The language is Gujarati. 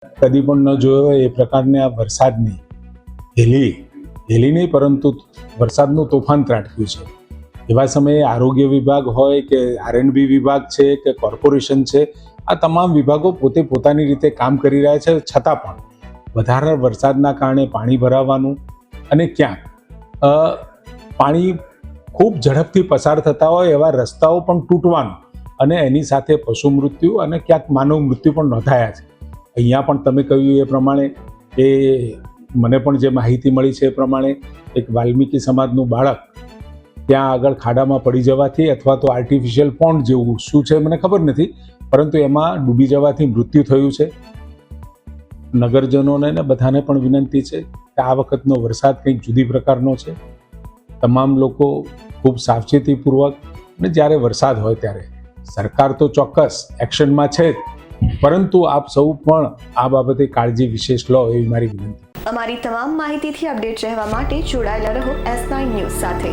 કદી પણ ન જોયો હોય એ પ્રકારની આ વરસાદની હેલી નહીં પરંતુ વરસાદનું તોફાન ત્રાટક્યું છે. એવા સમયે આરોગ્ય વિભાગ હોય કે R&B વિભાગ છે કે કોર્પોરેશન છે, આ તમામ વિભાગો પોતે પોતાની રીતે કામ કરી રહ્યા છે. છતાં પણ વધારે વરસાદના કારણે પાણી ભરાવાનું અને ક્યાંક પાણી ખૂબ ઝડપથી પસાર થતા હોય એવા રસ્તાઓ પણ તૂટવાનું અને એની સાથે પશુ મૃત્યુ અને ક્યાંક માનવ મૃત્યુ પણ નોંધાયા છે. અહીંયા પણ તમે કહ્યું એ પ્રમાણે એ મને પણ જે માહિતી મળી છે એ પ્રમાણે એક વાલ્મીકી સમાજનું બાળક ત્યાં આગળ ખાડામાં પડી જવાથી અથવા તો આર્ટિફિશિયલ પોન્ડ જેવું શું છે મને ખબર નથી, પરંતુ એમાં ડૂબી જવાથી મૃત્યુ થયું છે. નગરજનોને ને બધાને પણ વિનંતી છે કે આ વખતનો વરસાદ કંઈક જુદી પ્રકારનો છે. તમામ લોકો ખૂબ સાવચેતીપૂર્વક અને જ્યારે વરસાદ હોય ત્યારે સરકાર તો ચોક્કસ એક્શનમાં છે જ, પરંતુ આપ સૌ પણ આ બાબતે કાળજી વિશેષ લો એવી મારી વિનંતી. અમારી તમામ માહિતીથી અપડેટ રહેવા માટે જોડાયેલા રહો S9 ન્યૂઝ સાથે.